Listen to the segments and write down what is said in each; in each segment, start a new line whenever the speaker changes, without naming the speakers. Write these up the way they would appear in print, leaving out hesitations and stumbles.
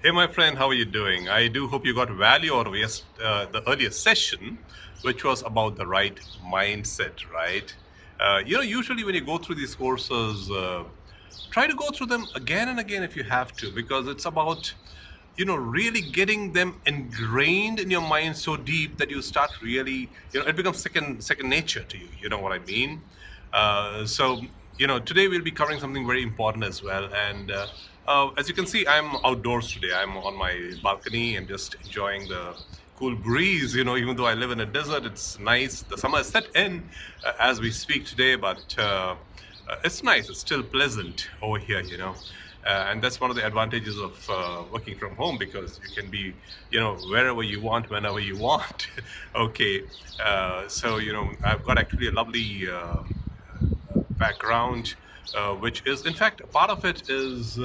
Hey, my friend, how are you doing? I do hope you got value out of the earlier session, which was about the right mindset, right? Usually when you go through these courses, try to go through them again and again if you have to, because it's about, really getting them ingrained in your mind so deep that you start really, it becomes second nature to you. You know what I mean? So, today we'll be covering something very important as well. And as you can see, I'm outdoors today. I'm on my balcony and just enjoying the cool breeze. Even though I live in a desert, it's nice. The summer is set in as we speak today, but it's nice. It's still pleasant over here. And that's one of the advantages of working from home, because you can be, wherever you want, whenever you want. Okay. So, I've got actually a lovely background, which is, in fact, a part of it is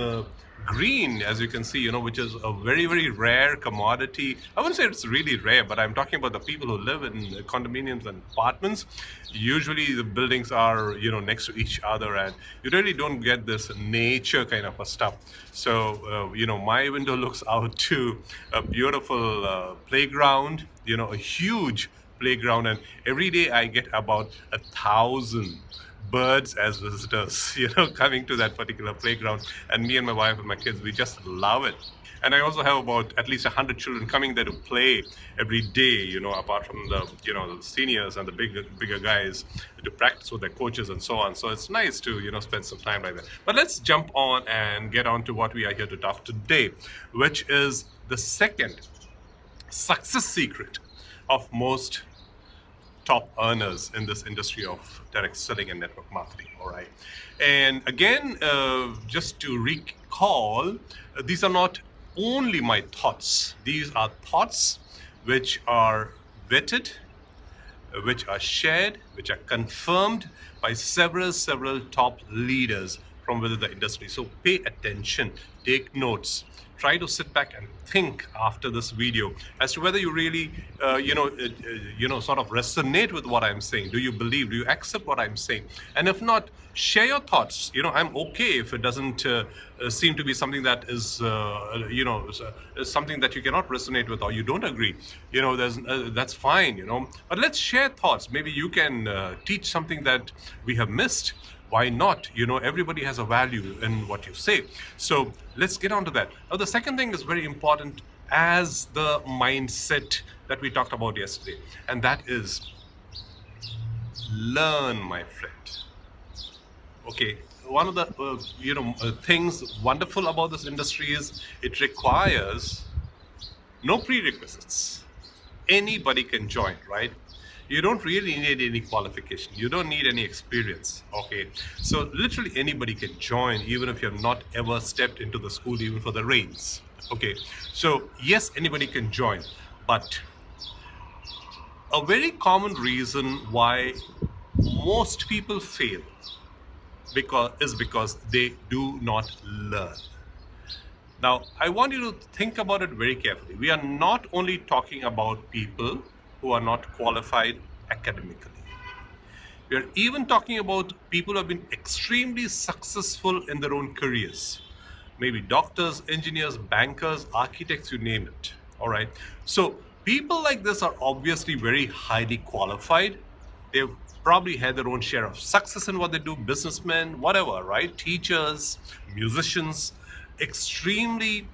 green, as you can see, which is a very, very rare commodity. I wouldn't say it's really rare, but I'm talking about the people who live in condominiums and apartments. Usually the buildings are, next to each other, and you really don't get this nature kind of a stuff. So, my window looks out to a beautiful playground, a huge playground, and every day I get about 1,000 birds as visitors, coming to that particular playground. And me and my wife and my kids, we just love it. And I also have about at least 100 children coming there to play every day, apart from the seniors and the bigger guys, to practice with their coaches and so on. So it's nice to, spend some time like that. But let's jump on and get on to what we are here to talk today, which is the second success secret of most top earners in this industry of direct selling and network marketing. All right. And again, just to recall, these are not only my thoughts, these are thoughts which are vetted, which are shared, which are confirmed by several top leaders from within the industry. So pay attention, take notes, try to sit back and think after this video as to whether you really, sort of resonate with what I'm saying. Do you believe? Do you accept what I'm saying? And if not, share your thoughts. I'm okay if it doesn't seem to be something that is, something that you cannot resonate with or you don't agree. That's fine. But let's share thoughts. Maybe you can teach something that we have missed. Why not? Everybody has a value in what you say. So let's get on to that. Now, the second thing is very important as the mindset that we talked about yesterday, and that is learn, my friend. Okay, one of the things wonderful about this industry is it requires no prerequisites. Anybody can join, right? You don't really need any qualification. You don't need any experience. Okay. So literally anybody can join, even if you have not ever stepped into the school, even for the reins. Okay. So yes, anybody can join. But a very common reason why most people fail because they do not learn. Now, I want you to think about it very carefully. We are not only talking about people who are not qualified academically. We are even talking about people who have been extremely successful in their own careers. Maybe doctors, engineers, bankers, architects, you name it. All right. So, people like this are obviously very highly qualified. They've probably had their own share of success in what they do, businessmen, whatever, right? Teachers, musicians, extremely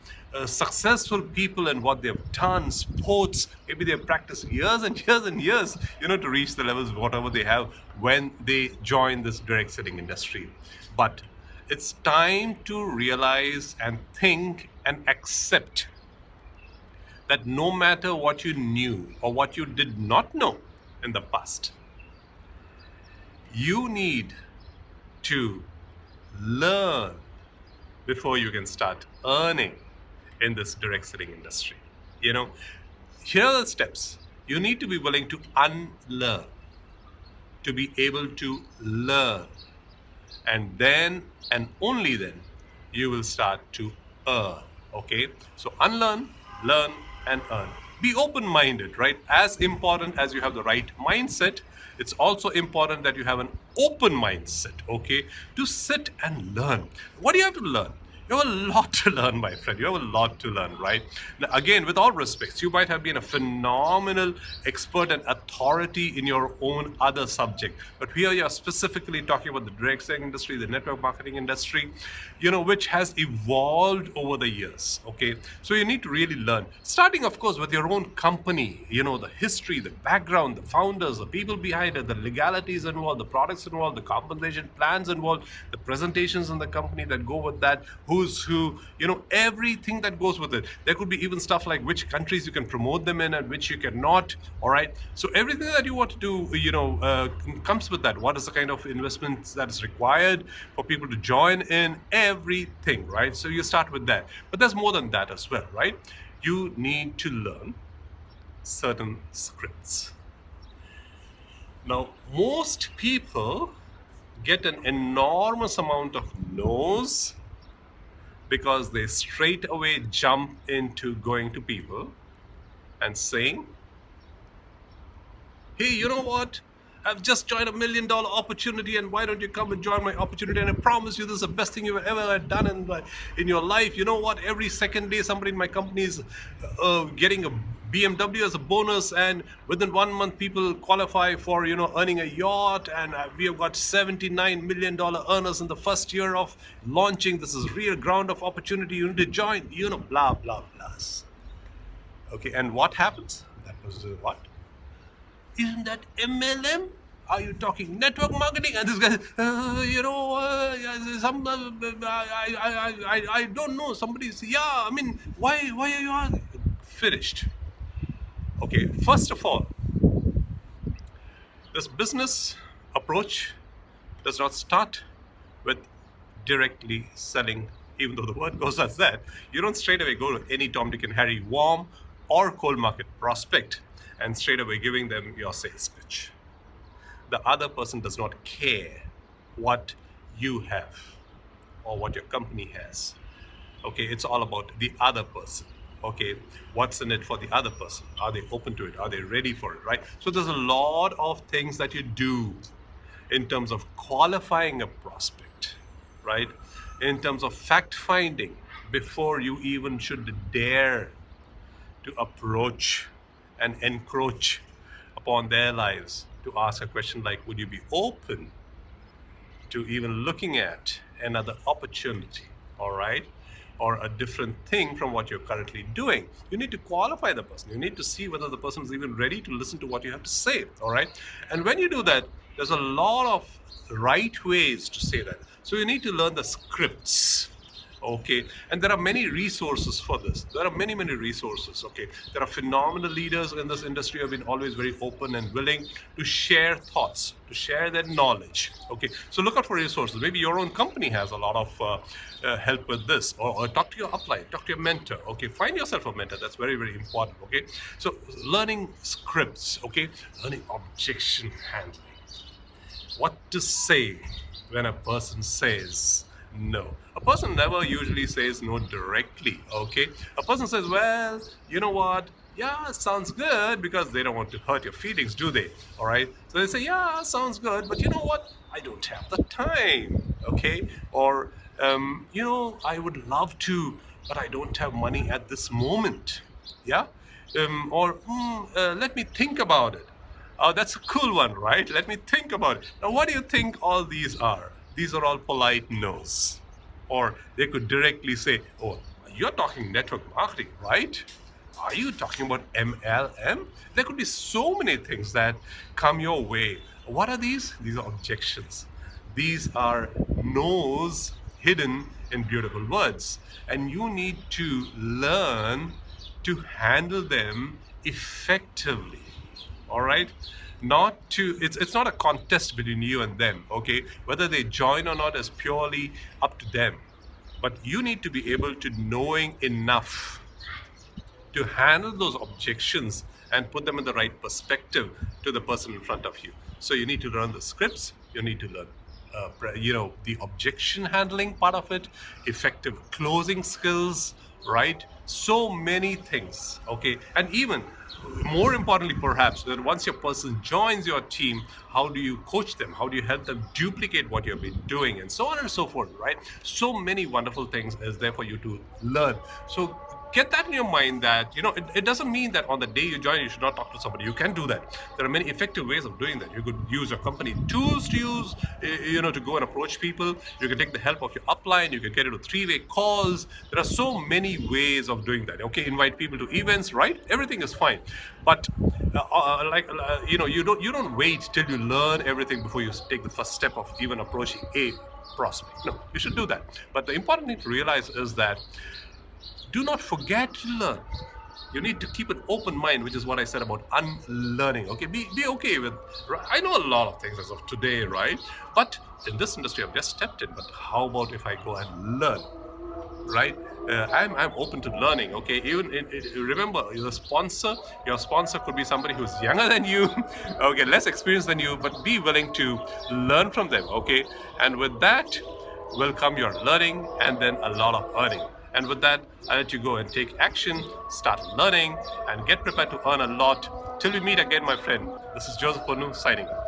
successful people in what they've done, sports. Maybe they've practiced years and years and years, to reach the levels, whatever they have when they join this direct selling industry. But it's time to realize and think and accept that no matter what you knew or what you did not know in the past, you need to learn before you can start earning in this direct selling industry. Here are the steps. You need to be willing to unlearn, to be able to learn. And then, and only then, you will start to earn. Okay? So unlearn, learn, and earn. Be open-minded, right? As important as you have the right mindset, it's also important that you have an open mindset, okay, to sit and learn. What do you have to learn? You have a lot to learn, my friend. You have a lot to learn, right? Now, again, with all respects, you might have been a phenomenal expert and authority in your own other subject. But here you're specifically talking about the direct selling industry, the network marketing industry, which has evolved over the years. Okay. So you need to really learn. Starting, of course, with your own company, the history, the background, the founders, the people behind it, the legalities involved, the products involved, the compensation plans involved, the presentations in the company that go with that, who's who, everything that goes with it. There could be even stuff like which countries you can promote them in and which you cannot. All right. So everything that you want to do, comes with that. What is the kind of investments that is required for people to join in? Everything, right? So you start with that. But there's more than that as well, right? You need to learn certain scripts. Now, most people get an enormous amount of no's because they straight away jump into going to people and saying, hey, you know what? I've just joined $1 million opportunity, and why don't you come and join my opportunity? And I promise you, this is the best thing you've ever done in your life. You know what? Every second day, somebody in my company is getting a BMW as a bonus, and within 1 month, people qualify for earning a yacht, and we have got $79 million earners in the first year of launching. This is real ground of opportunity. You need to join. Blah blah blah. Okay, and what happens? That was what? Isn't that MLM? Are you talking network marketing? And this guy, I don't know. Somebody's, yeah, I mean, why are you finished? Okay, first of all, this business approach does not start with directly selling, even though the word goes as that. You don't straight away go to any Tom, Dick, and Harry warm or cold market prospect and straight away giving them your sales pitch. The other person does not care what you have or what your company has. Okay, it's all about the other person. Okay, what's in it for the other person? Are they open to it? Are they ready for it, right? So there's a lot of things that you do in terms of qualifying a prospect, right? In terms of fact finding before you even should dare to approach and encroach upon their lives, to ask a question like, would you be open to even looking at another opportunity, all right? Or a different thing from what you're currently doing. You need to qualify the person. You need to see whether the person is even ready to listen to what you have to say, all right? And when you do that, there's a lot of right ways to say that. So you need to learn the scripts. Okay, and there are many resources for this. There are many resources. Okay, there are phenomenal leaders in this industry who have been always very open and willing to share thoughts, to share their knowledge. Okay, so look out for resources. Maybe your own company has a lot of help with this, or talk to your upline, talk to your mentor. Okay, find yourself a mentor. That's very important. Okay, so learning scripts. Okay, learning objection handling. What to say when a person says no. A person never usually says no directly, okay? A person says, well, you know what? Yeah, sounds good, because they don't want to hurt your feelings, do they? All right? So they say, yeah, sounds good, but you know what? I don't have the time, okay? Or, I would love to, but I don't have money at this moment, yeah? Let me think about it. Oh, that's a cool one, right? Let me think about it. Now, what do you think all these are? These are all polite no's. Or they could directly say, oh, you're talking network marketing, right? Are you talking about MLM? There could be so many things that come your way. What are these? These are objections. These are no's hidden in beautiful words. And you need to learn to handle them effectively. All right, it's not a contest between you and them. Okay, whether they join or not is purely up to them, but you need to be able to knowing enough to handle those objections and put them in the right perspective to the person in front of you. So you need to learn the scripts, you need to learn the objection handling part of it, effective closing skills, right? So many things. Okay, and even More importantly, perhaps, that once your person joins your team, how do you coach them? How do you help them duplicate what you've been doing, and so on and so forth, right? So many wonderful things is there for you to learn. So get that in your mind, that it doesn't mean that on the day you join you should not talk to somebody. You can do that. There are many effective ways of doing that. You could use your company tools to use, to go and approach people. You can take the help of your upline. You can get into three-way calls. There are so many ways of doing that. Okay, invite people to events, right? Everything is fine, but you don't wait till you learn everything before you take the first step of even approaching a prospect. No, you should do that. But the important thing to realize is that do not forget to learn. You need to keep an open mind, which is what I said about unlearning. Okay, be okay with. I know a lot of things as of today, right? But in this industry, I've just stepped in. But how about if I go and learn, right? I'm open to learning. Okay, even remember your sponsor could be somebody who's younger than you, okay, less experienced than you, but be willing to learn from them. Okay, and with that will come your learning and then a lot of earning. And with that, I let you go and take action, start learning, and get prepared to earn a lot. Till we meet again, my friend. This is Joseph Ponu signing off.